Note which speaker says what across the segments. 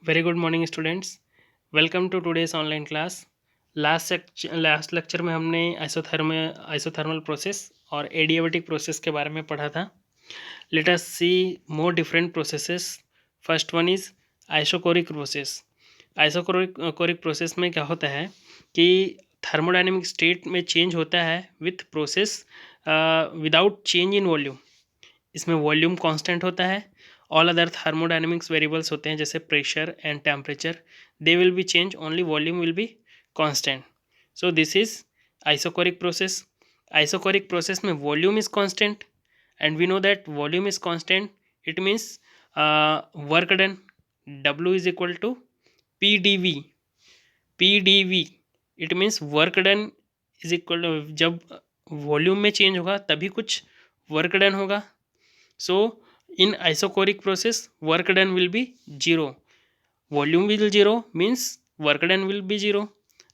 Speaker 1: Very good morning students. Welcome to today's online class. Last lecture में हमने isothermal process और adiabatic process के बारे में पढ़ा था. Let us see more different processes. First one is isochoric process. Isochoric process में क्या होता है कि थर्मोडायनेमिक स्टेट में चेंज होता है with process without change in volume. इसमें वॉल्यूम कांस्टेंट होता है. ऑल अदर थर्मोडायनेमिक्स वेरिएबल्स होते हैं जैसे pressure and temperature, they will be change, only volume will be constant. So this is isochoric process. Isochoric process में volume is constant and we know that volume is constant. It means work done W is equal to PdV. PdV it means work done is equal, जब volume में change होगा तभी कुछ work done होगा. So in isocoric process work done will be zero. Volume will zero means work done will be zero.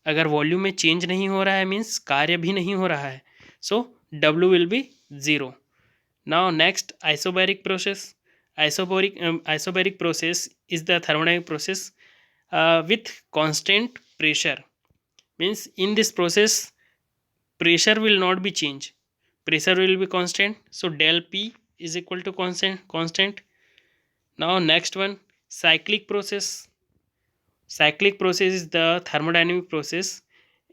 Speaker 1: अगर volume में change नहीं हो रहा है मीन्स कार्य भी नहीं हो रहा है. सो W will be zero. Now next isobaric process. Isobaric process is the thermodynamic process with constant pressure. Means in this process pressure will not be changed. Pressure will be constant. So del P is equal to constant. Now next one, cyclic process. Cyclic process is the thermodynamic process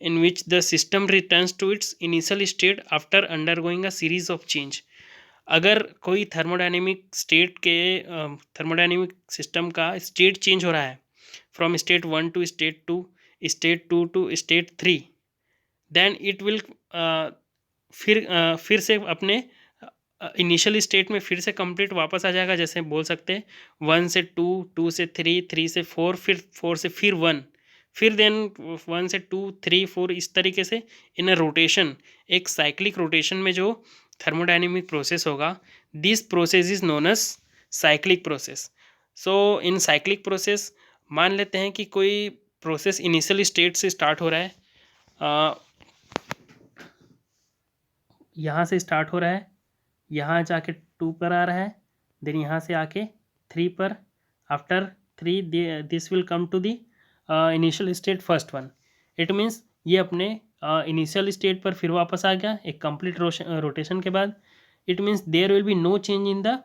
Speaker 1: in which the system returns to its initial state after undergoing a series of change. अगर कोई thermodynamic system का state change हो रहा है from state 1 to state 2, state 2 to state 3, then it will फिर से अपने initial state में फिर से कंप्लीट वापस आ जाएगा. जैसे बोल सकते हैं 1 से 2, 2 से 3, 3 से 4, फिर 4 से फिर 1, फिर देन 1 से 2, 3, 4, इस तरीके से इन अ रोटेशन, एक साइक्लिक रोटेशन में जो थर्मोडायनेमिक प्रोसेस होगा, this process is known as cyclic process. So in cyclic process मान लेते हैं कि कोई प्रोसेस इनिशियल स्टेट से स्टार्ट हो रहा है, यहाँ से स्टार्ट हो रहा है, यहाँ जाके 2 पर आ रहा है, देन यहाँ से आके 3 पर, after 3 this will come to the initial state first one. It means ये अपने इनिशियल स्टेट पर फिर वापस आ गया एक कंप्लीट रोटेशन के बाद. It means there will be no change in the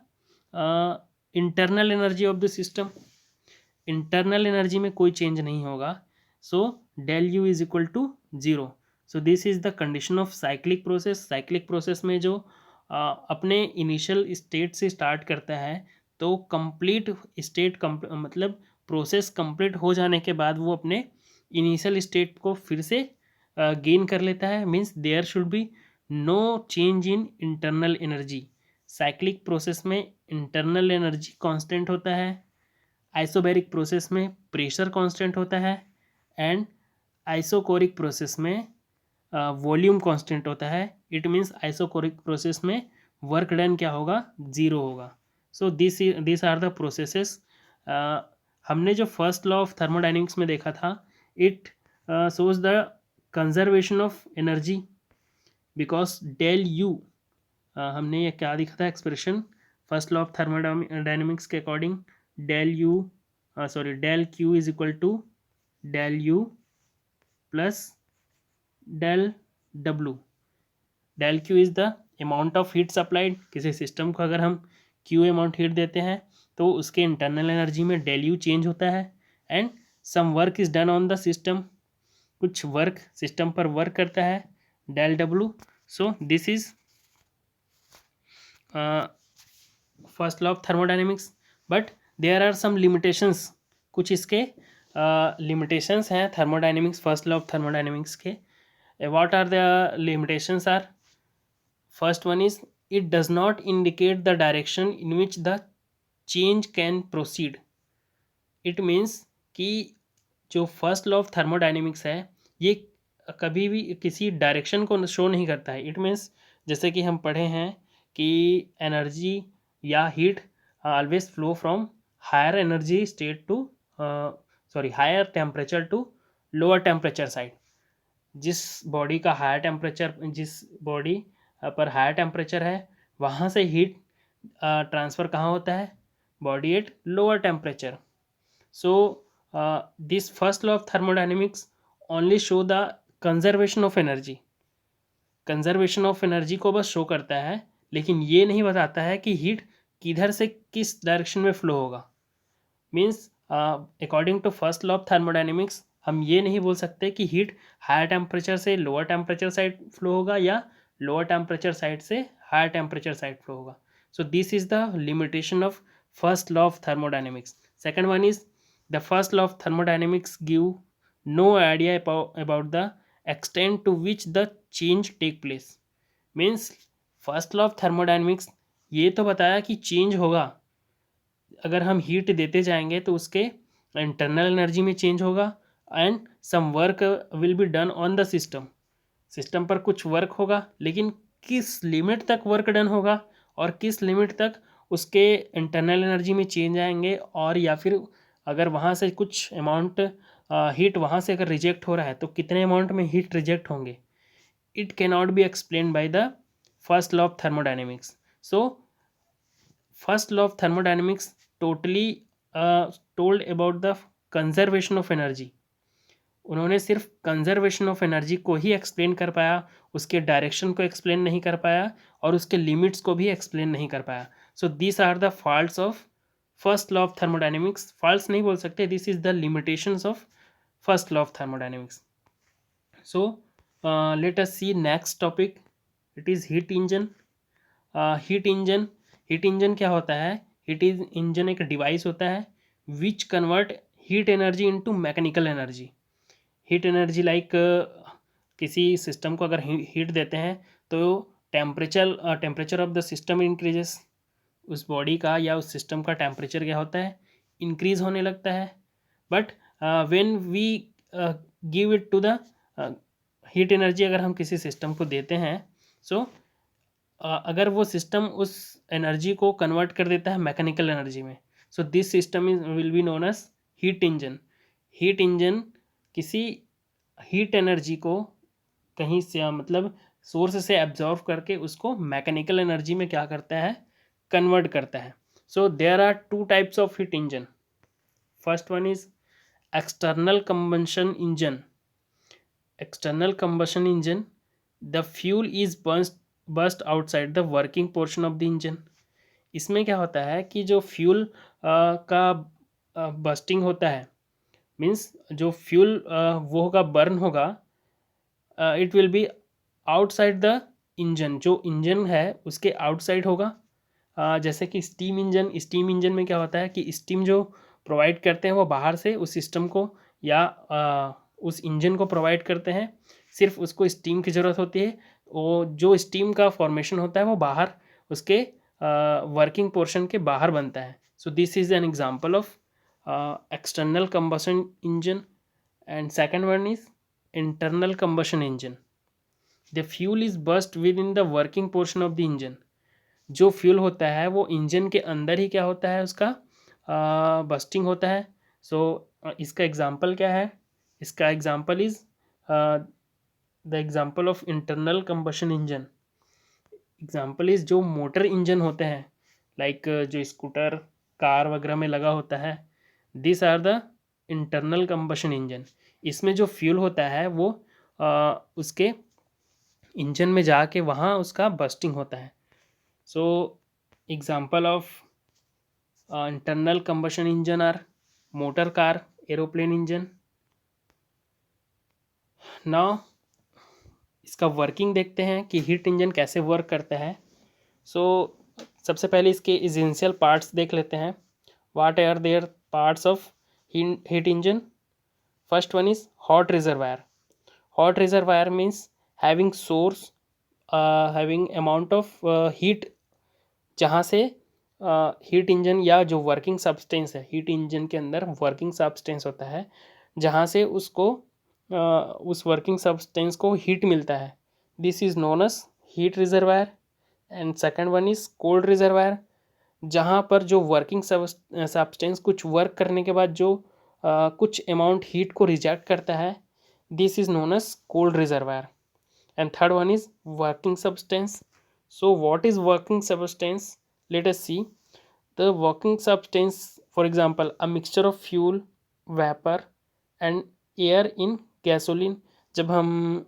Speaker 1: internal energy of the system. Internal energy में कोई चेंज नहीं होगा. So del U is equal to zero. So this is the condition of cyclic process. Cyclic process में जो अपने initial state से start करता है तो कंप्लीट स्टेट मतलब प्रोसेस कंप्लीट हो जाने के बाद वो अपने इनिशियल स्टेट को फिर से गेन कर लेता है. Means there should be no change in internal energy. Cyclic process में इंटरनल एनर्जी कांस्टेंट होता है, आइसोबैरिक प्रोसेस में प्रेशर कांस्टेंट होता है, एंड आइसोकोरिक प्रोसेस में वॉल्यूम कांस्टेंट होता है. इट मीन्स आइसोकोरिक प्रोसेस में वर्क डन क्या होगा, ज़ीरो होगा. So this are the processes. हमने जो फर्स्ट लॉ ऑफ थर्मोडायनेमिक्स में देखा था, it shows the conservation of energy because del you, हमने ये क्या दिखा था expression first law of thermodynamics के according, del Q is equal to del U plus del W. Del Q is the amount of heat supplied. किसी system को अगर हम क्यू अमाउंट हीट देते हैं तो उसके इंटरनल एनर्जी में डेल यू चेंज होता है. And some work is done on the system, कुछ वर्क सिस्टम पर वर्क करता है, del W. So this is first law of thermodynamics. But there are some limitations. कुछ इसके लिमिटेशंस हैं thermodynamics, first law of thermodynamics के. what are the limitations are? First one is it does not indicate the direction in which the change can proceed. It means कि जो first law of thermodynamics है ये कभी भी किसी direction को show नहीं करता है. इट मीन्स जैसे कि हम पढ़े हैं कि एनर्जी या heat always flow from higher energy state to higher temperature to lower temperature side. जिस बॉडी का हायर टेम्परेचर, जिस बॉडी पर हायर टेम्परेचर है वहाँ से हीट ट्रांसफ़र कहाँ होता है, body at lower temperature. So this first law of thermodynamics only show the conservation of energy, conservation of energy को बस शो करता है, लेकिन ये नहीं बताता है कि हीट किधर से किस डायरेक्शन में फ्लो होगा। Means according to first law of thermodynamics हम ये नहीं बोल सकते कि हीट हायर टेम्परेचर से लोअर टेम्परेचर साइड फ्लो होगा या लोअर टेम्परेचर साइड से हायर टेम्परेचर साइड फ्लो होगा। So this is the limitation of first law of thermodynamics. Second one is the first law of thermodynamics give no idea about the extent to which the change take place। Means first law of thermodynamics ये तो बताया कि change होगा, अगर हम heat देते जाएंगे तो उसके इंटरनल एनर्जी में चेंज होगा and some work will be done on the system, system पर कुछ वर्क होगा, लेकिन किस लिमिट तक वर्क डन होगा और किस लिमिट तक उसके इंटरनल एनर्जी में चेंज आएंगे, और या फिर अगर वहाँ से कुछ अमाउंट हीट वहाँ से अगर रिजेक्ट हो रहा है तो कितने अमाउंट में हीट रिजेक्ट होंगे, it can not be explain by the first law of thermodynamics. So first law of thermodynamics totally told about the conservation of energy. उन्होंने सिर्फ कंजर्वेशन ऑफ एनर्जी को ही एक्सप्लेन कर पाया, उसके डायरेक्शन को explain नहीं कर पाया और उसके लिमिट्स को भी एक्सप्लेन नहीं कर पाया। So this are the faults of first law of thermodynamics. Faults नहीं बोल सकते, this is the limitations of first law of thermodynamics. So let us see next topic, it is heat engine. Heat engine, heat engine क्या होता है? Heat engine एक device होता है which convert heat energy into mechanical energy. Heat energy like किसी system को अगर heat देते हैं तो temperature of the system increases, उस बॉडी का या उस सिस्टम का टेम्परेचर क्या होता है? इंक्रीज होने लगता है। But when we give it to the heat energy, अगर हम किसी सिस्टम को देते हैं, सो अगर वो सिस्टम उस एनर्जी को कन्वर्ट कर देता है मैकेनिकल एनर्जी में, so this system is will be known as heat engine. Heat engine किसी हीट एनर्जी को कहीं से मतलब सोर्स से एब्जॉर्व करके उसको मैकेनिकल एनर्जी में क्या करता है? कन्वर्ट करता है। So there are two types of heat engine. First one is external combustion engine. External combustion engine, the fuel is burst outside the working portion of the engine. इसमें क्या होता है कि जो फ्यूल का बर्स्टिंग होता है, मीन्स जो फ्यूल वो होगा बर्न होगा, it will be outside the engine, जो इंजन है उसके आउटसाइड होगा। जैसे कि स्टीम इंजन, स्टीम इंजन में क्या होता है कि स्टीम जो प्रोवाइड करते हैं वो बाहर से उस सिस्टम को या उस इंजन को प्रोवाइड करते हैं, सिर्फ उसको स्टीम की ज़रूरत होती है। वो जो स्टीम का फॉर्मेशन होता है वो बाहर उसके वर्किंग पोर्शन के बाहर बनता है। So this is an example of external combustion engine. And second one is internal combustion engine. The fuel is burst with in the working portion of the engine. जो फ्यूल होता है वो engine के अंदर ही क्या होता है? उसका बस्टिंग होता है। सो इसका एग्जांपल क्या है? इसका example is the example of internal combustion engine. Example is जो मोटर इंजन होते हैं, लाइक जो स्कूटर कार वगैरह में लगा होता है, this are the internal combustion engine. इसमें जो फ्यूल होता है वो उसके इंजन में जाके वहाँ उसका बस्टिंग होता है। So example of internal combustion engine are motor car, aeroplane engine. Now इसका वर्किंग देखते हैं कि हीट इंजन कैसे वर्क करता है। सो सबसे पहले इसके एसेंशियल पार्ट्स देख लेते हैं। What are there parts of heat engine? First one is hot reservoir. Hot reservoir means having source having amount of heat, जहाँ से हीट इंजन या जो वर्किंग सब्सटेंस है, हीट इंजन के अंदर वर्किंग सब्सटेंस होता है जहाँ से उसको उस वर्किंग सब्सटेंस को हीट मिलता है, this is known as heat reservoir. And second one is cold reservoir, जहाँ पर जो वर्किंग सब्सटेंस कुछ वर्क करने के बाद जो कुछ अमाउंट हीट को रिजेक्ट करता है, this is known as cold reservoir. And third one is working substance. So what is working substance? Let us see. The working substance for example a mixture of fuel, vapour and air in gasoline. जब हम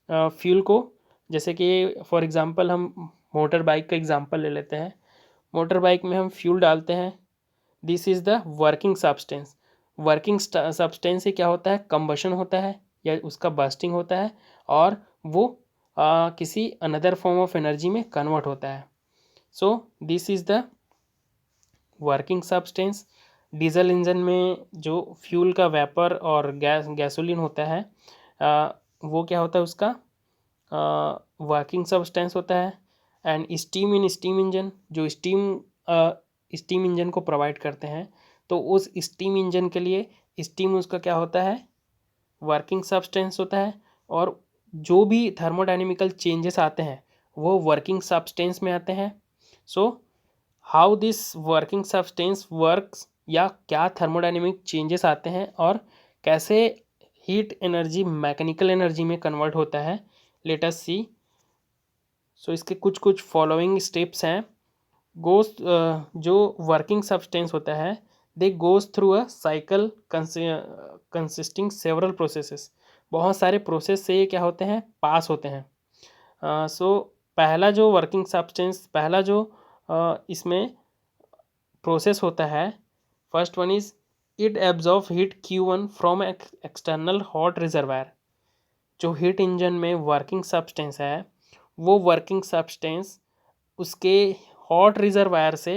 Speaker 1: fuel को, जैसे कि for example हम motor bike का example ले लेते हैं। मोटर बाइक में हम फ्यूल डालते हैं, this is the working substance. Working substance से क्या होता है, कंबशन होता है या उसका बर्स्टिंग होता है, और वो किसी अनदर फॉर्म ऑफ एनर्जी में कन्वर्ट होता है। So this is the working substance. Diesel engine में जो फ्यूल का वेपर और गैसोलीन होता है, वो क्या होता है, उसका वर्किंग सब्सटेंस होता है। And steam in steam engine, जो स्टीम इंजन को प्रोवाइड करते हैं, तो उस स्टीम इंजन के लिए स्टीम उसका क्या होता है, वर्किंग सब्सटेंस होता है। और जो भी थर्मोडायनेमिकल चेंजेस आते हैं वो वर्किंग सब्सटेंस में आते हैं। So how this working substance works, या क्या थर्मोडायनेमिक चेंजेस आते हैं और कैसे हीट एनर्जी मैकेनिकल एनर्जी में कन्वर्ट होता है, लेट अस सी। सो इसके कुछ कुछ फॉलोइंग स्टेप्स हैं। गोस जो वर्किंग सब्सटेंस होता है, they goes through a cycle consisting several processes. बहुत सारे प्रोसेस से ये क्या होते हैं, पास होते हैं। सो पहला जो वर्किंग सब्सटेंस, पहला जो इसमें प्रोसेस होता है, first one is it absorb heat Q1 from external hot reservoir. जो हीट इंजन में वर्किंग सब्सटेंस है, वो वर्किंग सब्सटेंस उसके हॉट रिजर्वायर से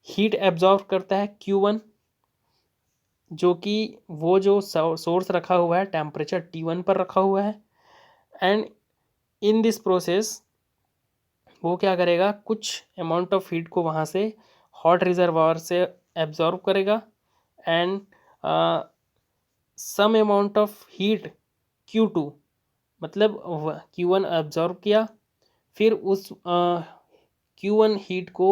Speaker 1: हीट एब्जॉर्ब करता है Q1, जो कि वो जो सोर्स रखा हुआ है टेम्परेचर T1 पर रखा हुआ है। एंड इन दिस प्रोसेस वो क्या करेगा, कुछ अमाउंट ऑफ हीट को वहाँ से हॉट रिजर्वायर से एब्जॉर्ब करेगा, and some amount of heat Q2, मतलब Q1 एब्जॉर्ब किया, फिर उस Q1 हीट को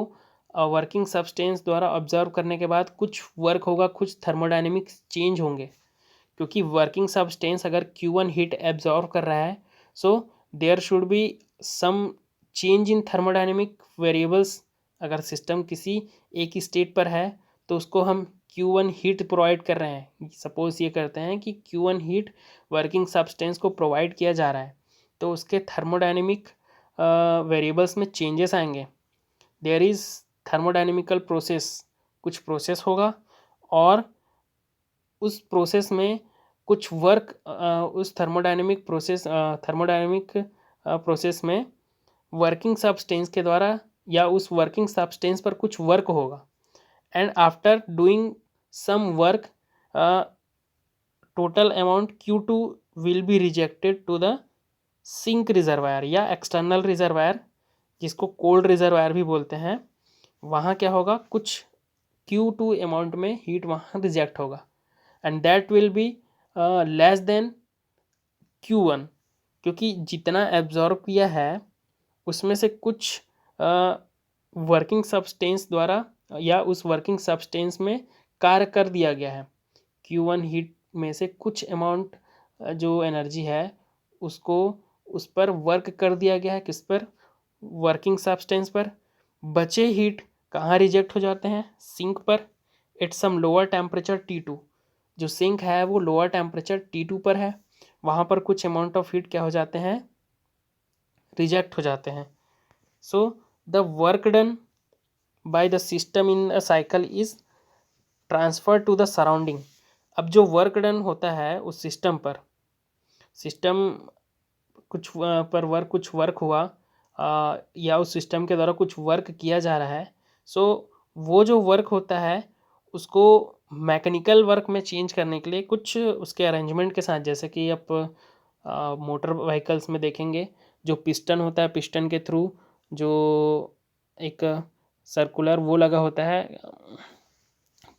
Speaker 1: वर्किंग सब्सटेंस द्वारा ऑब्जर्व करने के बाद कुछ वर्क होगा, कुछ थर्मोडायनेमिक चेंज होंगे, क्योंकि वर्किंग सब्सटेंस अगर Q1 हीट एब्जॉर्व कर रहा है, so there should be some change in thermodynamic variables. अगर सिस्टम किसी एक ही स्टेट पर है तो उसको हम Q1 हीट प्रोवाइड कर रहे हैं, सपोज ये करते हैं कि Q1 हीट वर्किंग सब्सटेंस को प्रोवाइड किया जा रहा है, तो उसके थर्मोडायनेमिक वेरिएबल्स में चेंजेस आएंगे। देयर इज़ थर्मोडायनेमिकल प्रोसेस, कुछ प्रोसेस होगा, और उस प्रोसेस में कुछ वर्क, उस थर्मोडायनेमिक प्रोसेस में वर्किंग सब्सटेंस के द्वारा या उस वर्किंग सब्सटेंस पर कुछ वर्क होगा। And after doing some work, total amount Q2 will be rejected to the sink reservoir या एक्सटर्नल रिजर्वायर, जिसको कोल्ड रिजर्वायर भी बोलते हैं। वहाँ क्या होगा, कुछ Q2 अमाउंट में हीट वहाँ रिजेक्ट होगा, and that will be less than Q1, क्योंकि जितना एब्जॉर्ब किया है उसमें से कुछ वर्किंग सब्सटेंस द्वारा या उस वर्किंग सब्सटेंस में कार्य कर दिया गया है। Q1 हीट में से कुछ अमाउंट जो एनर्जी है उसको उस पर वर्क कर दिया गया है, किस पर, वर्किंग सब्सटेंस पर। बचे हीट कहाँ रिजेक्ट हो जाते हैं, सिंक पर, at some lower temperature T2। जो सिंक है वो लोअर टेम्परेचर T2 पर है, वहाँ पर कुछ अमाउंट ऑफ हीट क्या हो जाते हैं, रिजेक्ट हो जाते हैं। So the work done by the system in a cycle is transfer to the surrounding. अब जो वर्क डन होता है उस सिस्टम पर, सिस्टम कुछ वर्क हुआ, या उस सिस्टम के द्वारा कुछ वर्क किया जा रहा है, सो वो जो वर्क होता है उसको मैकेनिकल वर्क में चेंज करने के लिए कुछ उसके अरेंजमेंट के साथ, जैसे कि आप मोटर व्हीकल्स में देखेंगे, जो पिस्टन होता है, पिस्टन के थ्रू जो एक सर्कुलर वो लगा होता है,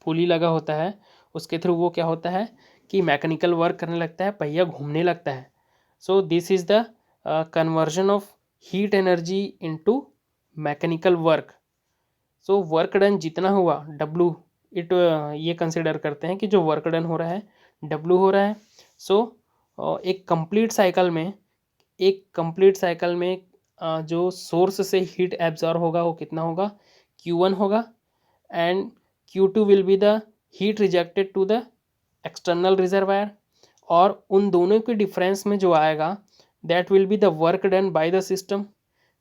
Speaker 1: पुली लगा होता है, उसके थ्रू वो क्या होता है कि मैकेनिकल वर्क करने लगता है, पहिया घूमने लगता है। So this is the conversion of heat energy into mechanical work. So work done जितना हुआ W, इट ये कंसिडर करते हैं कि जो वर्क डन हो रहा है W हो रहा है। सो एक कंप्लीट साइकिल में जो सोर्स से हीट एब्जॉर्ब होगा वो कितना होगा, Q1 होगा, and Q2 will be the heat rejected to the external reservoir, और उन दोनों के डिफरेंस में जो आएगा that will be the work done by the system.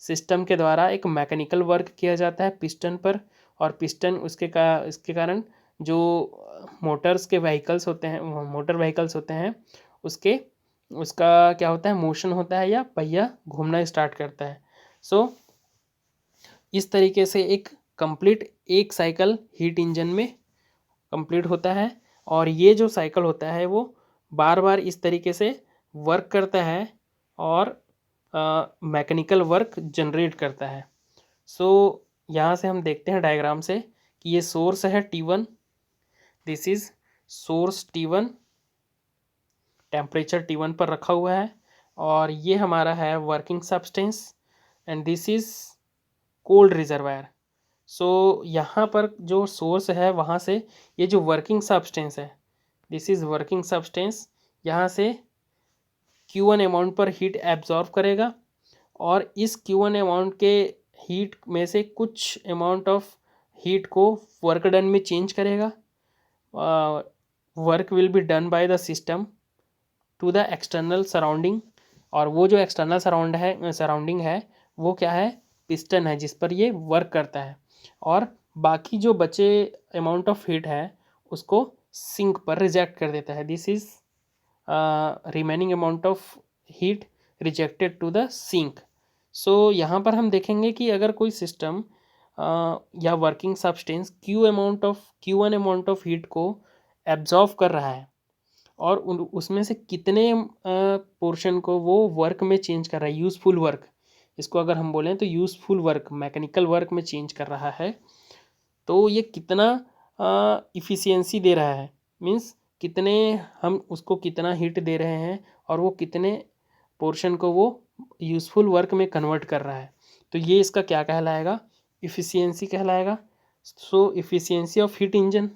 Speaker 1: System के द्वारा एक मैकेनिकल वर्क किया जाता है पिस्टन पर, और पिस्टन इसके कारण जो मोटर्स के व्हीकल्स होते हैं, मोटर व्हीकल्स होते हैं, उसके उसका क्या होता है, मोशन होता है या पहिया घूमना स्टार्ट करता है। सो इस तरीके से एक कंप्लीट एक साइकिल हीट इंजन में कंप्लीट होता है, और ये जो साइकिल होता है वो बार बार इस तरीके से वर्क करता है और मैकेनिकल वर्क जनरेट करता है। सो यहाँ से हम देखते हैं डायग्राम से कि ये सोर्स है T1, this is source T1, temperature T1 पर रखा हुआ है, और ये हमारा है working substance, and this is cold reservoir. So यहाँ पर जो सोर्स है वहाँ से ये जो वर्किंग सब्सटेंस है, दिस इज वर्किंग सब्सटेंस, यहाँ से Q1 अमाउंट पर हीट एब्जॉर्व करेगा, और इस Q1 अमाउंट के हीट में से कुछ अमाउंट ऑफ हीट को वर्क डन में चेंज करेगा। Work will be done by the system to the external surrounding, और वो जो एक्सटर्नल सराउंडिंग है वो क्या है, पिस्टन है जिस पर ये वर्क करता है, और बाकी जो बचे अमाउंट ऑफ हीट है उसको सिंक पर रिजेक्ट कर देता है। This is remaining amount of heat rejected to the sink. So यहाँ पर हम देखेंगे कि अगर कोई सिस्टम या working substance Q1 amount of heat को एब्जॉर्व कर रहा है, और उसमें से कितने पोर्शन को वो वर्क में चेंज कर रहा है, यूज़फुल वर्क, इसको अगर हम बोलें तो यूज़फुल वर्क, मैकेनिकल वर्क में चेंज कर रहा है, तो ये कितना इफ़िशियंसी दे रहा है, मीन्स कितने हम उसको कितना हीट दे रहे हैं, और वो कितने पोर्शन को वो यूज़फुल वर्क में कन्वर्ट कर रहा है, तो ये इसका क्या कहलाएगा, इफ़िशियंसी कहलाएगा। So efficiency of heat engine,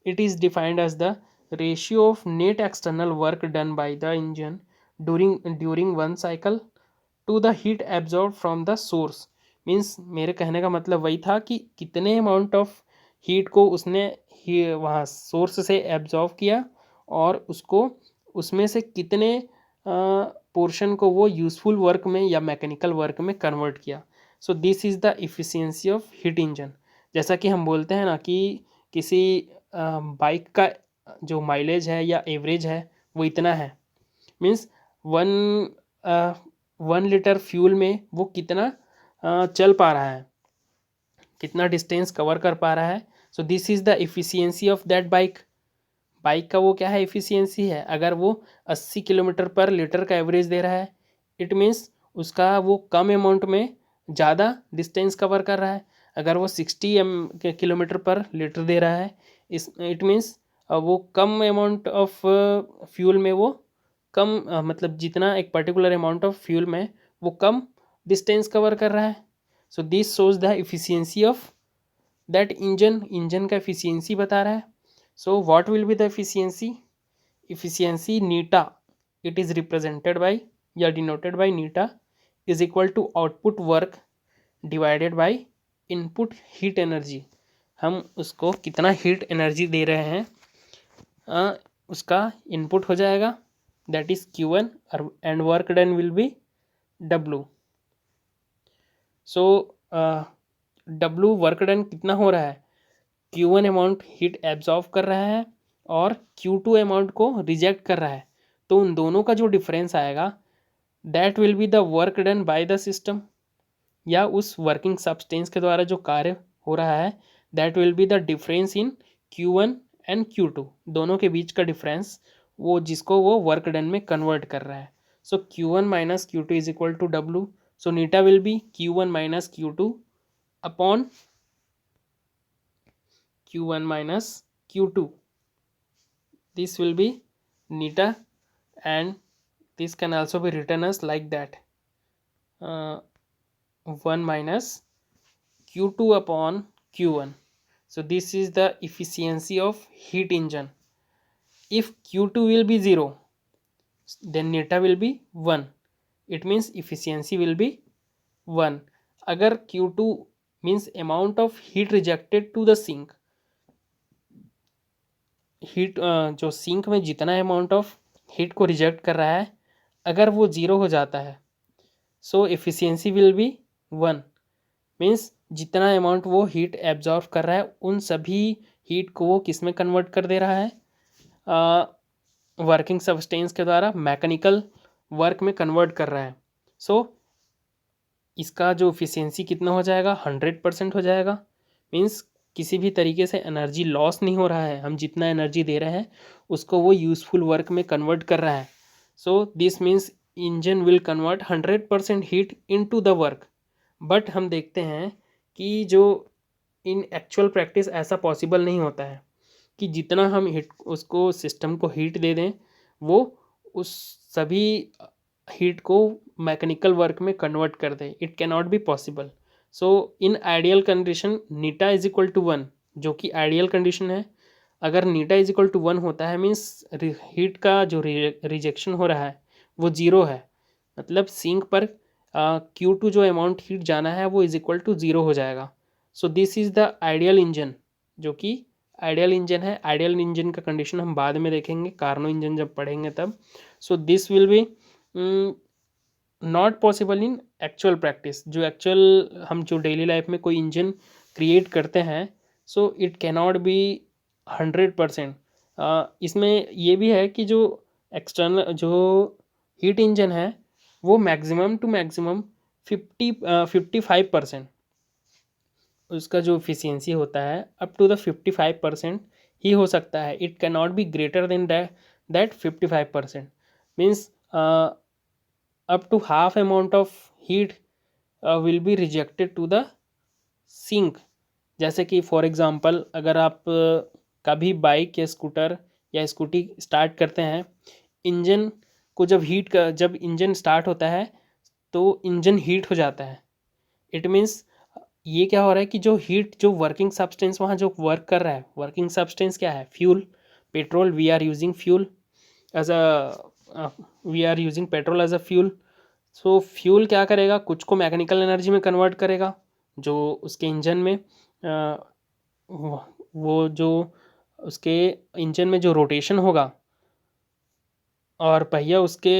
Speaker 1: it is defined as the ratio of net external work done by the engine during one cycle to the heat absorbed from the source। Means मेरे कहने का मतलब वही था कि कितने amount of heat को उसने वहाँ सोर्स से एब्जॉर्व किया, और उसको उसमें से कितने पोर्शन को वो यूज़फुल वर्क में या मैकेनिकल वर्क में कन्वर्ट किया। सो this is the efficiency of heat engine. जैसा कि हम बोलते हैं ना कि किसी बाइक का जो माइलेज है या एवरेज है वो इतना है, मीन्स वन 1 लीटर फ्यूल में वो कितना चल पा रहा है, कितना डिस्टेंस कवर कर पा रहा है। So this is the efficiency of that bike. Bike का वो क्या है, इफ़िशियंसी है। अगर वो 80 किलोमीटर पर लीटर का एवरेज दे रहा है, इट मीन्स उसका वो कम अमाउंट में ज़्यादा डिस्टेंस कवर कर रहा है। अगर वो 60 किलोमीटर पर लीटर दे रहा है, इट मीन्स वो कम अमाउंट ऑफ फ्यूल में वो कम मतलब जितना एक पर्टिकुलर अमाउंट ऑफ फ्यूल में वो कम डिस्टेंस कवर कर रहा है। So this shows the efficiency of that engine का एफिशिएंसी बता रहा है। So what will be the efficiency eta, it is represented by या denoted by eta is equal to output work divided by input heat energy. हम उसको कितना heat energy दे रहे हैं उसका इनपुट हो जाएगा, that is Q1, and work done will be W। So W work done कितना हो रहा है, Q1 अमाउंट हीट एब्जॉर्व कर रहा है और Q2 अमाउंट को रिजेक्ट कर रहा है, तो उन दोनों का जो डिफरेंस आएगा that will be the work done by the system, या उस वर्किंग सब्सटेंस के द्वारा जो कार्य हो रहा है that will be the difference in Q1 and Q2, दोनों के बीच का डिफरेंस वो जिसको वो वर्क डन में कन्वर्ट कर रहा है। So Q1 minus Q2 is equal to W। So eta will be Q1 minus Q2 upon Q1 minus Q2. This will be neta, and this can also be written as like that, 1 minus Q2 upon Q1. So this is the efficiency of heat engine. If Q2 will be 0, then neta will be 1. It means efficiency will be 1. अगर Q2 means amount of heat rejected to the sink, heat जो sink में जितना amount of heat को reject कर रहा है, अगर वो ज़ीरो हो जाता है, so efficiency will be 1। Means जितना अमाउंट वो हीट एब्जॉर्व कर रहा है, उन सभी हीट को वो किस में कन्वर्ट कर दे रहा है, वर्किंग सब्सटेंस के द्वारा मैकेनिकल वर्क में कन्वर्ट कर रहा है। सो इसका जो एफिशिएंसी कितना हो जाएगा, 100% हो जाएगा। मीन्स किसी भी तरीके से एनर्जी लॉस नहीं हो रहा है, हम जितना एनर्जी दे रहे हैं उसको वो यूज़फुल वर्क में कन्वर्ट कर रहा है। So this means engine will convert 100% heat into the work. But हम देखते हैं कि जो इन एक्चुअल प्रैक्टिस ऐसा पॉसिबल नहीं होता है कि जितना हम हीट उसको सिस्टम को हीट दे दें, वो उस सभी हीट को मैकेनिकल वर्क में कन्वर्ट कर दे। It can not be possible. So in ideal condition eta is equal to 1, जो कि आइडियल कंडीशन है। अगर नीटा इज इक्वल टू 1 होता है, मीन्स हीट का जो रिजेक्शन हो रहा है वो ज़ीरो है। मतलब सिंक पर Q2 जो अमाउंट हीट जाना है वो इज इक्वल टू ज़ीरो हो जाएगा। सो this is the ideal engine, जो कि आइडियल इंजन है। आइडियल इंजन का कंडीशन हम बाद में देखेंगे, कार्नो इंजन जब पढ़ेंगे तब। So this will B not possible in actual practice. जो एक्चुअल हम जो डेली लाइफ में कोई इंजन क्रिएट करते हैं, सो इट कैनॉट बी 100%। इसमें ये भी है कि जो एक्सटर्नल जो हीट इंजन है वो मैक्सिमम टू मैक्सिमम 55% उसका जो एफिशिएंसी होता है अप टू द 55% ही हो सकता है। It can not be greater than that 55%। Means up to half amount of heat will be rejected to the sink। जैसे कि फॉर एग्ज़ाम्पल अगर आप कभी बाइक या स्कूटर या स्कूटी स्टार्ट करते हैं, इंजन को जब इंजन स्टार्ट होता है तो इंजन हीट हो जाता है। इट मीन्स ये क्या हो रहा है कि जो वर्किंग सब्सटेंस वहाँ जो वर्क कर रहा है, वर्किंग सब्सटेंस क्या है, fuel, petrol. We are using fuel as a we are using petrol as a fuel. So fuel क्या करेगा, कुछ को मैकेनिकल एनर्जी में कन्वर्ट करेगा, जो उसके इंजन में वो जो उसके इंजन में जो रोटेशन होगा और पहिया उसके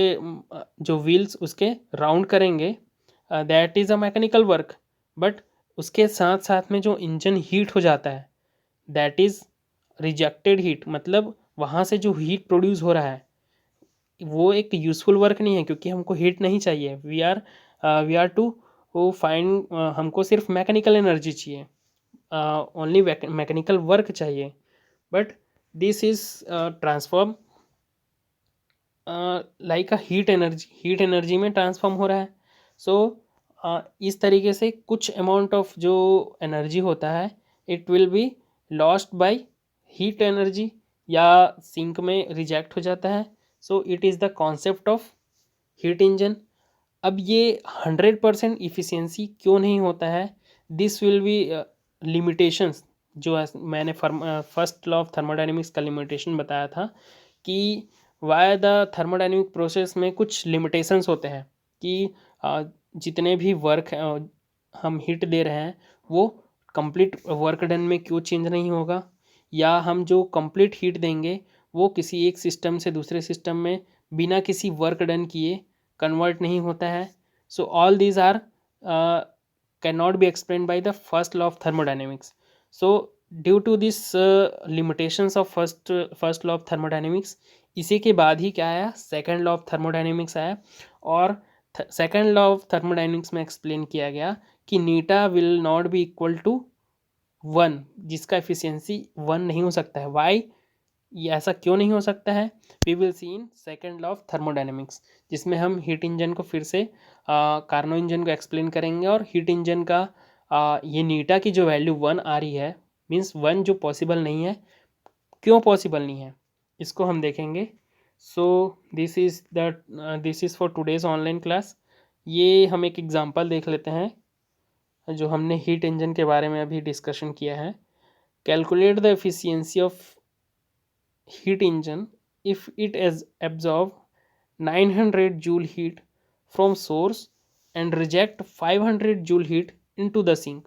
Speaker 1: जो व्हील्स उसके राउंड करेंगे, that is a mechanical work. But उसके साथ साथ में जो इंजन हीट हो जाता है, दैट इज़ रिजेक्टेड हीट। मतलब वहाँ से जो हीट प्रोड्यूस हो रहा है वो एक यूज़फुल वर्क नहीं है, क्योंकि हमको हीट नहीं चाहिए। वी आर टू फाइंड, हमको सिर्फ मैकेनिकल एनर्जी चाहिए, ओनली मैकेनिकल वर्क चाहिए। But this is transform like a heat energy में ट्रांसफॉर्म हो रहा है। सो इस तरीके से कुछ अमाउंट ऑफ जो एनर्जी होता है it will be lost by heat energy, या सिंक में रिजेक्ट हो जाता है। So it is the concept of heat engine. अब ये 100% इफ़िशियंसी क्यों नहीं होता है, दिस विल बी लिमिटेशंस। जो मैंने फर्स्ट लॉ ऑफ थर्मोडायनेमिक्स का लिमिटेशन बताया था कि वाई द थर्मोडायनेमिक प्रोसेस में कुछ लिमिटेशंस होते हैं कि जितने भी वर्क हम हीट दे रहे हैं वो कंप्लीट वर्क डन में क्यों चेंज नहीं होगा, या हम जो कंप्लीट हीट देंगे वो किसी एक सिस्टम से दूसरे सिस्टम में बिना किसी वर्क डन किए कन्वर्ट नहीं होता है। So all these are can not be explain by the first law of thermodynamics. So due to this limitations of first law of thermodynamics, इसी के बाद ही क्या आया, सेकेंड लॉ ऑफ थर्मोडायनेमिक्स आया। और सेकेंड लॉ ऑफ थर्मोडायनेमिक्स में explain किया गया कि eta will not be equal to 1, जिसका एफिशिएंसी 1 नहीं हो सकता है। वाई, ये ऐसा क्यों नहीं हो सकता है, we will see in second law of thermodynamics, जिसमें हम हीट इंजन को फिर से कार्नो इंजन को एक्सप्लेन करेंगे। और हीट इंजन का ये नीटा की जो वैल्यू 1 आ रही है, मीन्स 1 जो पॉसिबल नहीं है, क्यों पॉसिबल नहीं है इसको हम देखेंगे। सो this is for today's online class. ये हम एक एग्जांपल देख लेते हैं जो हमने हीट इंजन के बारे में अभी डिस्कशन किया है। Calculate the efficiency of heat engine if it has absorbed 900 joule heat from source and reject 500 joule heat into the sink।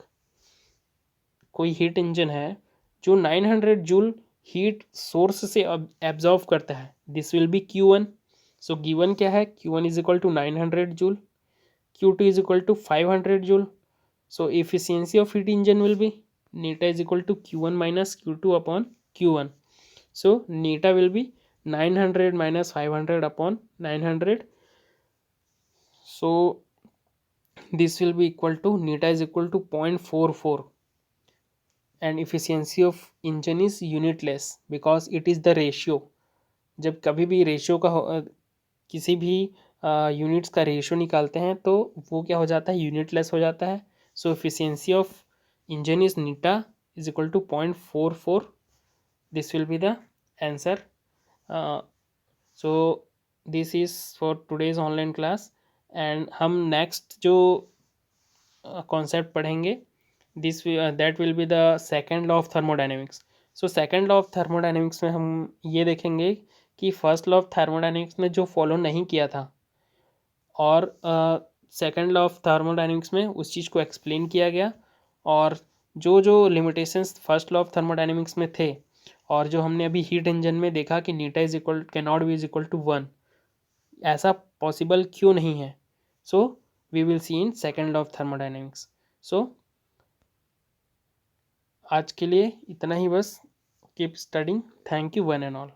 Speaker 1: कोई हीट इंजन है जो 900 जूल हीट सोर्स से एब्जॉर्व करता है, this will be Q1. So given क्या है, Q1 is equal to 900 joule, Q2 is equal to 500 joule. So efficiency of heat engine will be neta is equal to Q1 minus Q2 upon Q1. So neta will be 900 minus 500 upon 900. So this will be equal to neta is equal to 0.44, and efficiency of engine is unitless because it is the ratio. जब कभी भी ratio का किसी भी units का ratio निकालते हैं तो वो क्या हो जाता है, यूनिटलेस हो जाता है. So efficiency of engine is eta is equal to 0.44. This will be the answer. So this is for today's online class. And हम नेक्स्ट जो कॉन्सेप्ट पढ़ेंगे, this that will be the second law of thermodynamics. So second law of thermodynamics में हम ये देखेंगे कि first law of thermodynamics में जो फॉलो नहीं किया था और सेकेंड लॉ ऑफ थर्मोडाइनमिक्स में उस चीज़ को एक्सप्लेन किया गया, और जो जो limitations first law of thermodynamics में थे और जो हमने अभी हीट इंजन में देखा कि eta is equal can not be is equal to 1, ऐसा पॉसिबल क्यों नहीं है. So we will see in second law of thermodynamics. So आज के लिए इतना ही बस. Keep studying. Thank you one and all.